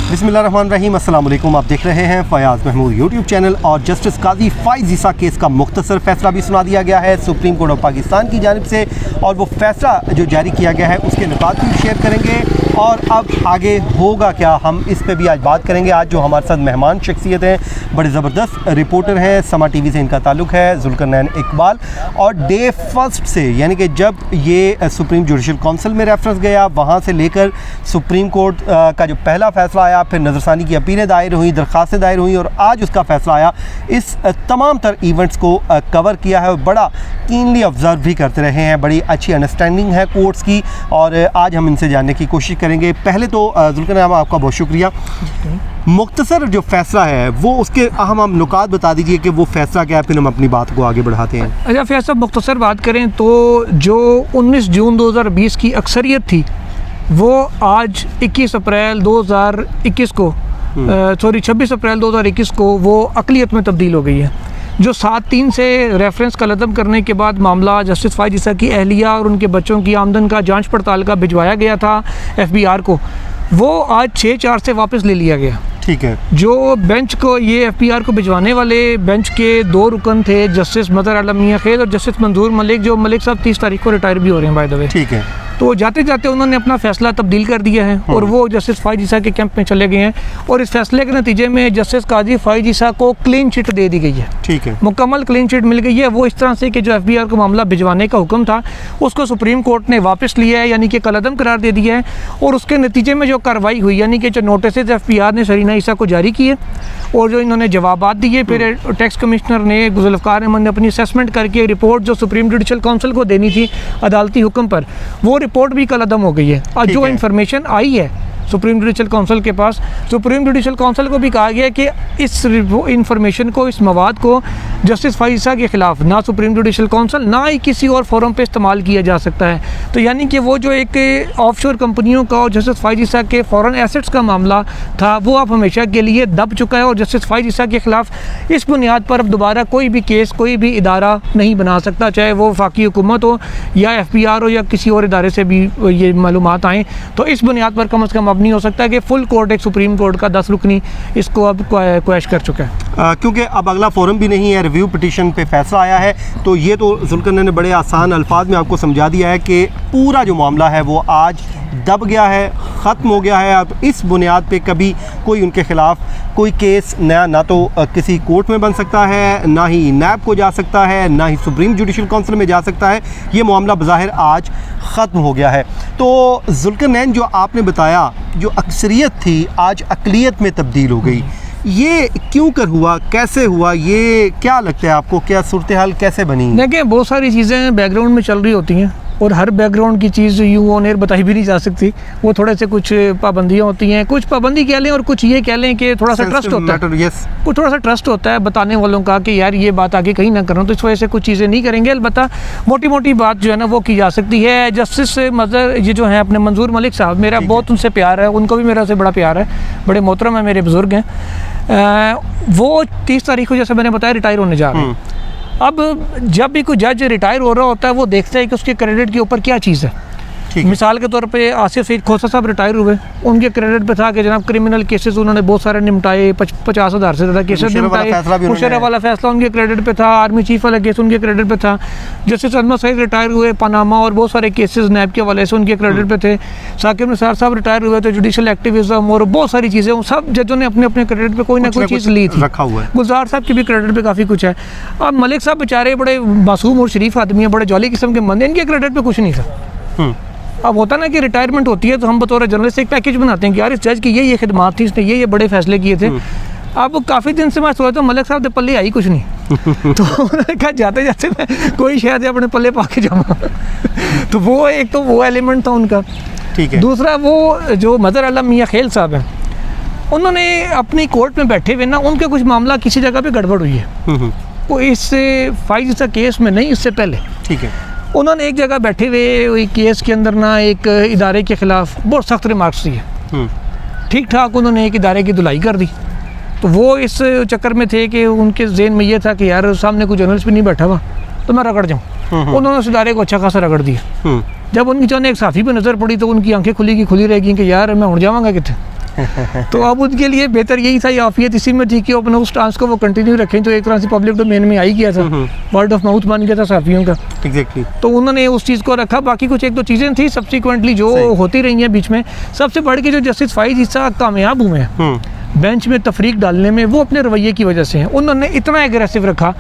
बिस्मिल्लाहिर्रहमानिर्रहीम, अस्सलाम वालेकुम। आप देख रहे हैं फयाज़ महमूद यूट्यूब चैनल। और जस्टिस काजी फ़ाइज़ ईसा केस का मुख्तसर फ़ैसला भी सुना दिया गया है सुप्रीम कोर्ट ऑफ पाकिस्तान की जानिब से, और वो फ़ैसला जो जारी किया गया है उसके निकात भी शेयर करेंगे। और अब आगे होगा क्या, हम इस पे भी आज बात करेंगे। आज जो हमारे साथ मेहमान शख्सियत हैं, बड़े ज़बरदस्त रिपोर्टर हैं, समा टीवी से इनका ताल्लुक़ है, जुल्करनैन इकबाल। और डे फर्स्ट से, यानी कि जब ये सुप्रीम जुडिशल काउंसिल में रेफरेंस गया, वहाँ से लेकर सुप्रीम कोर्ट का जो पहला फ़ैसला आया, फिर नज़रसानी की अपीलें दायर हुई, दरख्वास्तें दायर हुई, और आज उसका फ़ैसला आया, इस तमाम तर इवेंट्स को कवर किया है और बड़ा कीनली ऑब्ज़र्व भी करते रहे हैं। बड़ी अच्छी अंडरस्टैंडिंग है कोर्ट्स की, और आज हम इनसे जानने की कोशिश करेंगे। पहले तो जुल्करनैन, आपका बहुत शुक्रिया। मुख्तसर जो फ़ैसला है वो उसके अहम नुकात बता दीजिए कि वो फ़ैसला क्या है, फिर हम अपनी बात को आगे बढ़ाते हैं। अच्छा, फैसला मुख्तसर बात करें तो जो 19 जून 2020 की अक्सरियत थी वो आज 21 अप्रैल 2021 को 26 अप्रैल 2021 को वो अक़लियत में तब्दील हो गई है। जो 7-3 से रेफरेंस का लदम करने के बाद मामला जस्टिस फ़ाइज़ ईसा की अहलिया और उनके बच्चों की आमदन का जांच पड़ताल का भिजवाया गया था FBR को, वो आज 6-4 से वापस ले लिया गया। ठीक है। जो बेंच को, ये FBR को भिजवाने वाले बेंच के 2 रुकन थे, जस्टिस मदर आलम मियां खेल और जस्टिस मंजूर मलिक, जो मलिक साहब 30 तारीख को रिटायर भी हो रहे हैं बाय द वे। ठीक है। तो जाते जाते उन्होंने अपना फ़ैसला तब्दील कर दिया है और वो जस्टिस फ़ाइज़ ईसा के कैंप में चले गए हैं, और इस फैसले के नतीजे में जस्टिस काजी फ़ाइज़ ईसा को क्लीन चिट दे दी गई है। ठीक है। मुकम्मल क्लीन चिट मिल गई है। वो इस तरह से कि जो FBR को मामला भिजवाने का हुक्म था उसको सुप्रीम कोर्ट ने वापस लिया है, यानी कि कलअदम करार दे दिया है, और उसके नतीजे में जो कार्रवाई हुई, यानी कि जो नोटिस FBR ने सरीना ईसा को जारी किए और जो इन्होंने जवाबात दिए, फिर टैक्स कमिश्नर ने, जुल्फ़िकार अहमद ने अपनी असेसमेंट करके रिपोर्ट जो सुप्रीम जुडिशल काउंसिल को देनी थी अदालती हुक्म पर, वो रिपोर्ट भी कलअदम हो गई है। और जो इन्फॉर्मेशन आई है सुप्रीम जुडिशल काउंसिल के पास, सुप्रीम जुडिशल काउंसिल को भी कहा गया कि इस इंफॉर्मेशन को, इस मवाद को जस्टिस फ़ाइज़ ईसा के ख़िलाफ़ ना सुप्रीम जुडिशल काउंसिल ना ही किसी और फोरम पे इस्तेमाल किया जा सकता है। तो यानी कि वो जो एक ऑफशोर कंपनियों का और जस्टिस फ़ाइज़ ईसा के फ़ॉरेन एसेट्स का मामला था, वो अब हमेशा के लिए दब चुका है, और जस्टिस फ़ाइज़ ईसा के ख़िलाफ़ इस बुनियाद पर अब दोबारा कोई भी केस, कोई भी इदारा नहीं बना सकता, चाहे वो वफाकी हुकूमत हो या FBR हो या किसी और इदारे से भी ये मालूमात आएँ। तो इस बुनियाद पर कम अज़ कम अब नहीं हो सकता कि फुल कोर्ट, एक सुप्रीम कोर्ट का 10 रुकनी इसको अब क्वैश कर चुका है, क्योंकि अब अगला फोरम भी नहीं है, रिव्यू पिटीशन पे फैसला आया है। तो ये तो जुल्करनैन ने बड़े आसान अल्फाज में आपको समझा दिया है कि पूरा जो मामला है वो आज दब गया है, ख़त्म हो गया है। अब इस बुनियाद पे कभी कोई उनके ख़िलाफ़ कोई केस नया ना तो किसी कोर्ट में बन सकता है, ना ही नैब को जा सकता है, ना ही सुप्रीम जुडिशल काउंसिल में जा सकता है। ये मामला बज़ाहिर आज ख़त्म हो गया है। तो जुल्करनैन, जो आपने बताया, जो अक्सरियत थी आज अक़लियत में तब्दील हो गई, ये क्यों कर हुआ, कैसे हुआ, ये क्या लगता है आपको, क्या सूरत हाल कैसे बनी? देखिए, बहुत सारी चीज़ें बैकग्राउंड में चल रही होती हैं, और हर बैकग्राउंड की चीज़ यूँ ऑन एयर बताई भी नहीं जा सकती। वो थोड़े से कुछ पाबंदियाँ होती हैं, कुछ पाबंदी कह लें और कुछ ये कह लें कि थोड़ा सा ट्रस्ट होता है, कुछ थोड़ा सा ट्रस्ट होता है बताने वालों का कि यार ये बात आगे कहीं ना करना, तो इस वजह से कुछ चीज़ें नहीं करेंगे। अलबत्ता मोटी मोटी बात जो है ना वो की जा सकती है। जस्टिस मदर, ये जो है अपने मंजूर मलिक साहब, मेरा बहुत उनसे प्यार है, उनको भी मेरा से बड़ा प्यार है, बड़े मोहतरम है, मेरे बुज़ुर्ग हैं। वो 30 तारीख को, जैसे मैंने बताया, रिटायर होने जा रहे हैं। अब जब भी कोई जज रिटायर हो रहा होता है, वो देखता है कि उसके क्रेडिट के ऊपर क्या चीज़ है। मिसाल के तौर पे आसिफ सईद खोसा साहब रिटायर हुए, उनके क्रेडिट पे था कि जनाब क्रिमिनल केसेस उन्होंने बहुत सारे निपटाए, 50,000 से ज़्यादा केसेस निपटाए, मुशर्रफ वाला फैसला उनके क्रेडिट पे था, आर्मी चीफ वाला केस उनके क्रेडिट पे था। जस्टिस अहमद सईद रिटायर हुए, पनामा और बहुत सारे केसेस नैब के हवाले से उनके क्रेडिट पे थे। साकिब निसार साहब रिटायर हुए, तो जुडिशल एक्टिविज़म और बहुत सारी चीज़ें, सब जजों ने अपने अपने क्रेडिट पे कोई ना कोई चीज़ ली थी, रखा हुआ है। गुलजार साहब के भी क्रेडिट पे काफ़ी कुछ है। अब मलिक साहब बेचारे बड़े मासूम और शरीफ आदमी हैं, बड़े जॉली किस्म के बंदे, इनके क्रेडिट पे कुछ नहीं था। अब होता ना कि रिटायरमेंट होती है तो हम बतौर जर्नलिस्ट एक पैकेज बनाते हैं कि यार इस जज की ये खिदमात थी, इसने ये बड़े फैसले किए थे। अब काफ़ी दिन से मैं सोचता हूँ मलिक साहब के पल्ले आई कुछ नहीं तो उन्होंने कहा जाते जाते मैं कोई शायद अपने पल्ले पा के जाऊँगा तो वो एक तो वो एलिमेंट था उनका। ठीक है। दूसरा, वो जो मदर आलम मियां खेल साहब हैं, उन्होंने अपनी कोर्ट में बैठे हुए ना, उनके कुछ मामला किसी जगह पर गड़बड़ हुई है, वो इससे फ़ाइज़ ईसा केस में नहीं, इससे पहले। ठीक है। उन्होंने एक जगह बैठे हुए केस के अंदर ना एक इदारे के ख़िलाफ़ बहुत सख्त रिमार्क्स दिए, ठीक ठाक उन्होंने एक इदारे की धुलाई कर दी। तो वो इस चक्कर में थे कि उनके ज़हन में ये था कि यार सामने कोई जर्नलिस्ट भी नहीं बैठा हुआ तो मैं रगड़ जाऊँ। उन्होंने उस इदारे को अच्छा खासा रगड़ दिया। जब उनकी चाहे एक साथी पर नज़र पड़ी तो उनकी आंखें खुली की खुली रहेगी कि यार मैं उड़ जाऊँगा कितने। तो अब उनके लिए बेहतर यही था, आफियत इसी में थी कि वो अपने उस टास्क को वो कंटिन्यू रखें जो एक तरह से पब्लिक डोमेन में आई गया था, वर्ड ऑफ माउथ बन गया था सहाफ़ियों का। एग्जैक्टली। तो उन्होंने उस चीज़ को रखा। बाकी कुछ एक दो चीज़ें थी सब्सिक्वेंटली जो होती रही हैं बीच में। सबसे बढ़ के जो जस्टिस फाइज ईसा कामयाब हुए हैं बेंच में तफरीक डालने में, वो अपने रवैये की वजह से हैं। उन्होंने इतना एग्रेसिव रखा,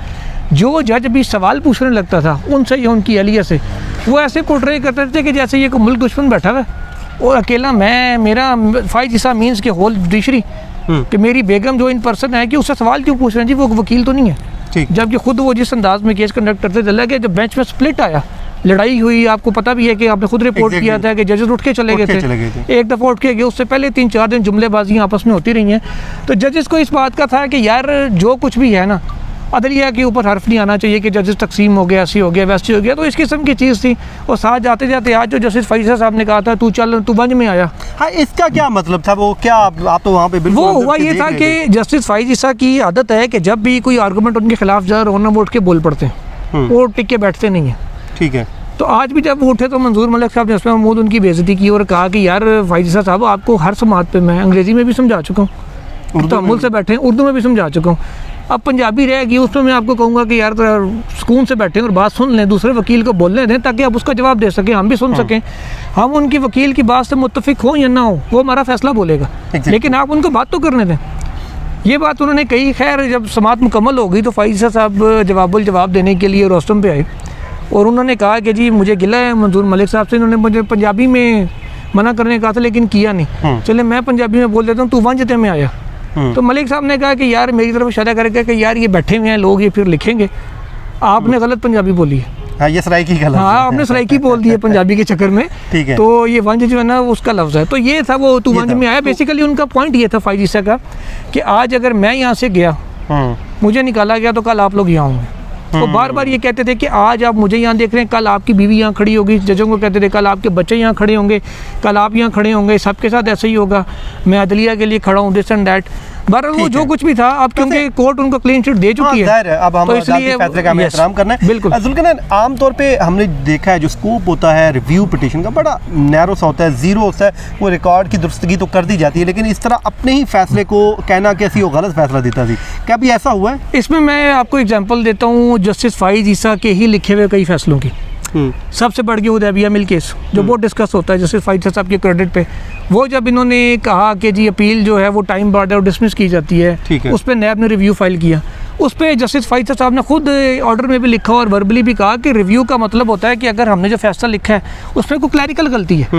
जो जज भी सवाल पूछने लगता था उनसे या उनकी अहलिया से, वो ऐसे पोर्ट्रे करते थे कि जैसे ये कोई मुल्क दुश्मन बैठा हुआ है और अकेला मैं, मेरा फाइज ईसा मीन्स के होल जुडिशरी कि मेरी बेगम जो इन पर्सन है कि उससे सवाल क्यों पूछ रहे हैं जी, वो वकील तो नहीं है। जबकि खुद वो जिस अंदाज में केस कंडक्ट करते चला गया, जब बेंच में स्प्लिट आया, लड़ाई हुई, आपको पता भी है कि आपने खुद रिपोर्ट किया था कि जजेस उठ के चले गए थे। एक दफ़ा उठ के गए, उससे पहले 3-4 दिन जुमलेबाजियाँ आपस में होती रही हैं। तो जजेस को इस बात का था कि यार जो कुछ भी है ना, अदलिया के ऊपर हर्फ नहीं आना चाहिए कि जजेस तकसीम हो गया, ऐसी हो गया, वैसी हो गया। तो इस किस्म की चीज़ थी। और साथ जाते जाते आज जो जस्टिस फैज़ा साहब ने कहा था तू चल तू बंज में आया, हाँ, इसका क्या मतलब था? वो क्या आप तो वहाँ पे बिल्कुल वो हुआ ये था कि जस्टिस फैज़ा की आदत है कि जब भी कोई आर्गूमेंट उनके खिलाफ जा रहा हो ना, वो उठ के बोल पड़ते हैं, वो टिक के बैठते नहीं हैं। ठीक है। तो आज भी जब वो उठे तो मंजूर मलिक साहब ने उसमें महमूद उनकी बेइज्जती की और कहा कि यार फैज़ा साहब आपको हर समात पे मैं अंग्रेज़ी में भी समझा चुका हूँ, तहम्मुल से बैठे हैं, उर्दू में भी समझा चुका हूँ, अब पंजाबी रहेगी उसमें मैं आपको कहूँगा कि यार सुकून से बैठें और बात सुन लें, दूसरे वकील को बोलने दें ताकि आप उसका जवाब दे सकें, हम भी सुन सकें। हम उनकी वकील की बात से मुत्तफिक हो या ना हो, वो हमारा फैसला बोलेगा, लेकिन आप उनको बात तो करने दें। ये बात उन्होंने कही। खैर जब समात मुकम्मल हो गई तो फैज़ा साहब जवाब देने के लिए रोस्टम पे आए और उन्होंने कहा कि जी मुझे गिला है मंजूर मलिक साहब से, इन्होंने मुझे पंजाबी में मना करने कहा था लेकिन किया नहीं, चले मैं पंजाबी में बोल देता हूँ, तू वंजते में आया। तो मलिक साहब ने कहा कि यार मेरी तरफ इशारा करके कि यार ये बैठे हुए हैं लोग, ये फिर लिखेंगे, आपने गलत पंजाबी बोली है। हाँ, ये सराइकी गलत, हाँ आपने सराइकी बोल दी है पंजाबी के चक्कर में। ठीक है। तो ये वंज जो है ना उसका लफ्ज़ है। तो ये था वो तू वंज में आया। बेसिकली उनका पॉइंट ये था फैज़ा का कि आज अगर मैं यहाँ से गया, मुझे निकाला गया, तो कल आप लोग यहाँ होंगे। तो बार बार ये कहते थे कि आज आप मुझे यहाँ देख रहे हैं, कल आपकी बीवी यहाँ खड़ी होगी। जजों को कहते थे कल आपके बच्चे यहाँ खड़े होंगे, कल आप यहाँ खड़े होंगे, सबके साथ ऐसे ही होगा, मैं अदलिया के लिए खड़ा हूँ, दिस एंड दैट। बहरहाल वो जो कुछ भी था, अब क्योंकि कोर्ट उनको क्लीन चिट दे चुकी है, अब हम इसलिए फैसले का हमें एहतराम करना है। बिल्कुल। जुल्करनैन, आमतौर पे हमने देखा है जो स्कोप होता है रिव्यू पिटीशन का बड़ा नैरो सा होता है, जीरो होता है, वो रिकॉर्ड की दुरुस्तगी तो कर दी जाती है, लेकिन इस तरह अपने ही फैसले को कहना कि ऐसी वो गलत फैसला देता थी, क्या भी ऐसा हुआ है? इसमें मैं आपको एग्जांपल देता हूँ जस्टिस फैज़ ईसा के ही लिखे हुए कई फैसलों की। सबसे बढ़ गया हुदैबिया मिल केस जो बहुत डिस्कस होता है जस्टिस फैज़ साहब के क्रेडिट पे। वो जब इन्होंने कहा कि जी अपील जो है वो टाइम बार्ड और डिसमिस की जाती है, उस पर नैब ने रिव्यू फाइल किया। उस पर जस्टिस फैज़ साहब ने खुद ऑर्डर में भी लिखा और वर्बली भी कहा कि रिव्यू का मतलब होता है कि अगर हमने जो फैसला लिखा है उसमें कोई क्लैरिकल गलती है,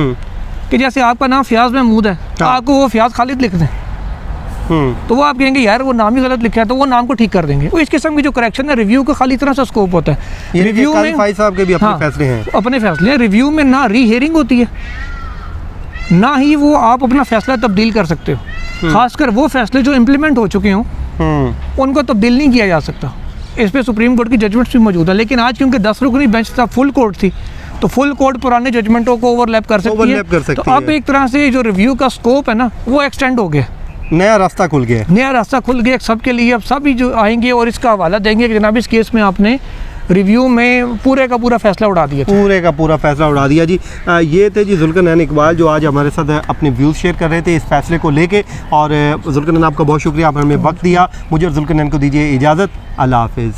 कि जैसे आपका नाम फयाज महमूद है, आपको वो फयाज खालिद लिख दें, तो वो आप कहेंगे यार वो नाम ही गलत लिखा है, तो वो नाम को ठीक कर देंगे। वो इस किस्म की जो करेक्शन है रिव्यू का खाली इतना सा स्कोप होता है। रिव्यू में फैज़ साहब के भी अपने फैसले हैं, अपने फैसले हैं। रिव्यू में ना री हियरिंग होती है, ना ही वो आप अपना फैसला तब्दील कर सकते हो। खासकर वो फैसले जो इम्प्लीमेंट हो चुके हों उनको तब्दील नहीं किया जा सकता। इस पर सुप्रीम कोर्ट की जजमेंट्स भी मौजूद है, लेकिन आज क्योंकि 10 रुकनी बेंच था, फुल कोर्ट थी, तो फुल कोर्ट पुराने जजमेंटों को ओवरलैप कर सकती है। तो अब एक तरह से जो रिव्यू का स्कोप है ना वो एक्सटेंड हो गया, नया रास्ता खुल गया सबके लिए। अब सभी जो आएंगे और इसका हवाला देंगे कि जनाब इस केस में आपने रिव्यू में पूरे का पूरा फैसला उड़ा दिया जी। ये थे जी जुल्करनैन इकबाल जो आज हमारे साथ अपने व्यूज़ शेयर कर रहे थे इस फैसले को लेके। और जुल्करनैन आपका बहुत शुक्रिया, आपने हमें वक्त दिया। मुझे और जुल्करनैन को दीजिए इजाज़त। अल्लाह हाफिज़।